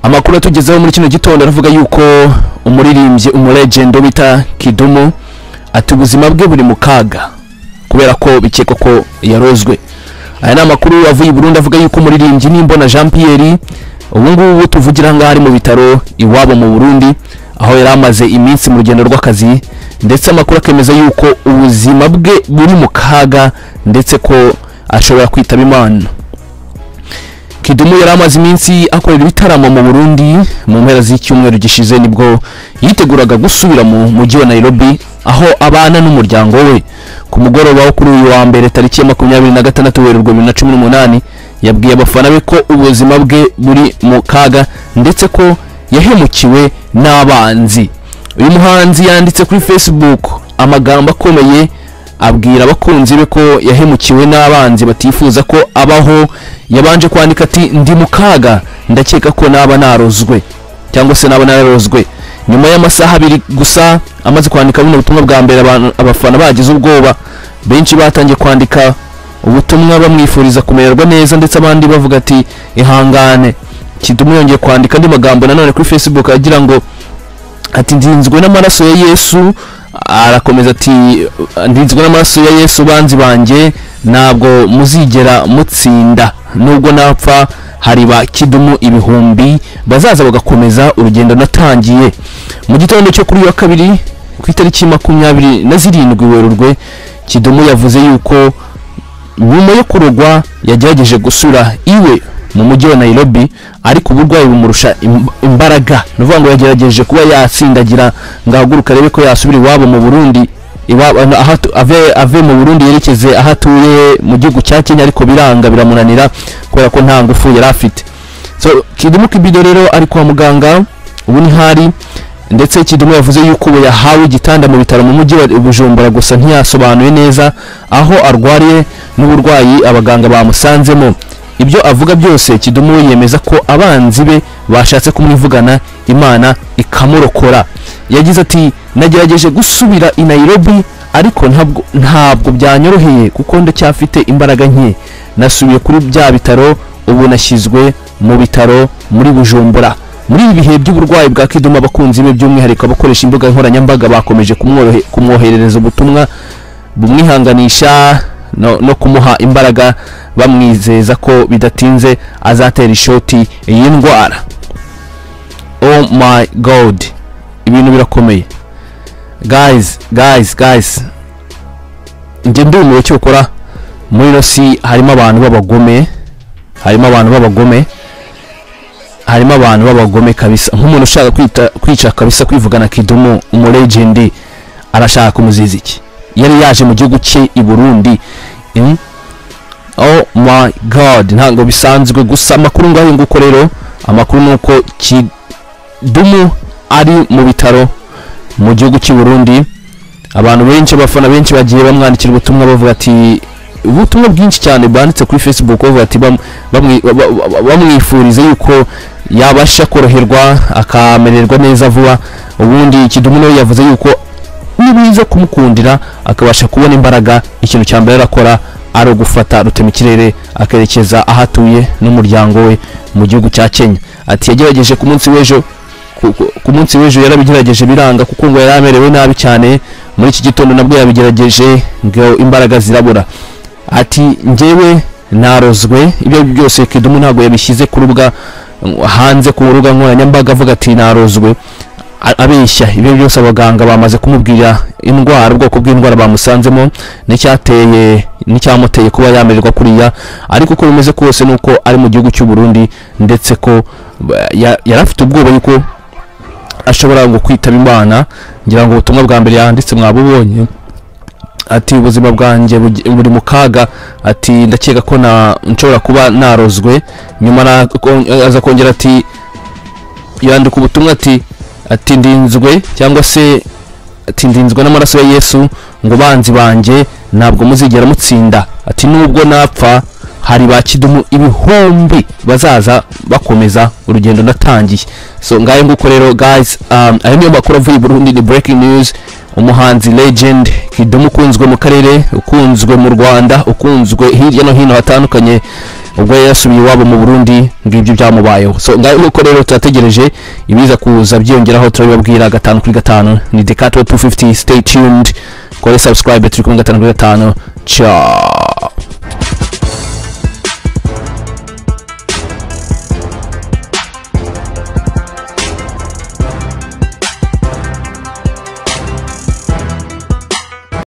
Amakuru tugezeho muri kino gitondo aravuga yuko umuririmbyi umulegend bita Kidumu ati ubuzima bwe buri mu kaga kubera ko bikekwa ko yarozwe. Aya na makuru avuye i Burundi avuga yuko umuririmbyi Nimbona Jean Pierre ubungubu tuvugira ngaho ari mu bitaro iwabo mu Burundi aho yaramaze iminsi mu rugendo rw'akazi, ndetse amakuru akemeza yuko ubuzima bwe buri mu kaga ndetse ko ashobora kwitaba Imana. Kidumu yaramaze iminsi akorera ibitaramo mu Burundi mu mpera z'icyumweru gishize nibwo yiteguraga gusubira mu mujyi wa Nairobi aho abana n'umuryango we. Ku mugoroba wo kuri uyu wa mbere tariki ya 26 Werurwe 2018 yabwiye abafana be ko ubuzima bwe buri mu kaga ndetse ko yahemukiwe n'abanzi. Uyu muhanzi yanditse kuri Facebook amagambo akomeye abwira abakunzi be ko yahemukiwe n'abanzi batifuza ko abaho. Yabanje kwandika ati ndi mu kaga ndakeka ko naba narozwe cyangwa se naba narozwe. Nyuma y'amasaha 2 gusa amaze kwandika buno butumwa bwa mbere abafana bagize ubwoba, benshi batangiye kwandika ubutumwa bamwifuriza kumererwa neza ndetse abandi bavuga ati ihangane. Kidumu yongeye kwandika andi magambo nanone kuri Facebook agira ngo ati ndinzwe n'amaraso ya Yesu. Arakomeza ati ndinzwe n'amaraso ya Yesu banzi banje ntabwo muzigera mutsinda, nubwo napfa hari ba Kidumu ibihumbi bazaza bagakomeza urugendo natangiye. Mu gitondo cyo kuri wa kabiri ku itariki 27 Werurwe Kidumu yavuze yuko nyuma yo kurogwa yagerageje gusura iwe mu mujyi wa Nairobi ariko uburwayi bumurusha imbaraga. Nuvuga ngo yagerageje kuba yatsindagira ngahaguruka rebe ko yasubira iwabo mu Burundi, ave mu Burundi yerekeze ahatuye mu gihugu cya Kenya, ariko biranga biramunanira kubera ko nta ngufu yari afite. So Kidumu kibido rero ari kwa muganga ubu ni hari, ndetse Kidumu yavuze yuko yahawe igitanda mu bitaro mu mujyi wa Bujumbura, gusa ntiyasobanuye neza aho arwariye n'uburwayi abaganga bamusanzemo. Ibyo avuga byose Kidumu yemeza ko abanzi be bashatse kumwivugana Imana ikamurokora. Yagize ati nagerageje gusubira i Nairobi ariko ntabwo byanyoroheye kuko ndacyafite imbaraga nke. Nasubiye kuri bya bitaro, ubu nashyizwe mu bitaro muri Bujumbura. Muri ibi bihe by'uburwayi bwa Kidumu abakunzi be by'umwihariko abakoresha imbuga nkoranyambaga bakomeje kumwoherereza ubutumwa bumwihanganisha no kumuha imbaraga bamwizeza ko bidatinze azatera ishoti iyi ndwara. Oh my god, ibintu birakomeye guys. Nge ndumiwe cyo gukora muri nosi. Harimo abantu b'abagome kabisa. Nk'umuntu ushaka kwica kabisa kwivugana Kidumu umulegend arashaka kumuziza iki? Yari yaje mu gihugu cye i Burundi. Oh my god, ntango bisanzwe. Gusa amakuru ngaho nguko rero, amakuru nuko Kidumu ari mu bitaro mu gihugu cy'i Burundi. Abantu benshi abafana benshi bagiye bamwandikira ubutumwa bavuga ati ubutumwa bwinshi cyane banditse kuri Facebook bavuga ati bamwifuriza yuko yabasha koroherwa akamererwa neza vuba. Ubundi Kidumu nawe yavuze yuko nibiza kumukundira akabasha kubona imbaraga, ikintu cya mbere arakora ari ugufata rutemikirere akerekeza ahatuye n'umuryango we mu gihugu cya Kenya. Ati yagerageje ku munsi w'ejo yarabigerageje biranga kuko ngo yari amerewe nabi cyane. Muri iki gitondo nabwo yabigerageje ngo imbaraga zirabura. Ati njyewe narozwe. Ibyo byose Kidumu ntabwo yabishyize ku rubuga hanze ku rubuga nkoranyambaga avuga ati narozwe abeshya. Ibyo byose abaganga bamaze kumubwira indwara, ubwoko bw'indwara bamusanzemo n'icyamuteye kuba yamererwa kuriya. Ariko uko bimeze kose nuko ari mu gihugu cy'u Burundi ndetse ko yarafite ubwoba yuko ashobora ngo kwitaba Imana. Ngira ngo ubutumwa bwa mbere yanditse mwabubonye. Ati ubuzima bwanjye buri mu kaga. Ati ndakeka ko nshobora kuba narozwe. Nyuma aza kongera ati yandika ubutumwa ati ndinzwe cyangwa se ati ndinzwe n'amaraso ya Yesu ngo banzi banje ntabwo muzigera mutsinda. Ati nubwo napfa hari ba Kidumu ibihumbi bazaza bakomeza urugendo natangiye. So ngaye nguko rero guys, ayo niyo makuru avuye i Burundi. Ni breaking news. Umuhanzi legend Kidumu ukunzwe mu karere, ukunzwe mu Rwanda, ukunzwe hirya no hino hatandukanye ubwo yasubiye iwabo mu Burundi ngibyo byamubayeho. So nuko rero turategereje ibiza kuza byongeraho turababwira 5 kuri 5. Ni Decato 250. Stay tuned, kore subscribe turi kumwe 5 kuri 5. Ciao.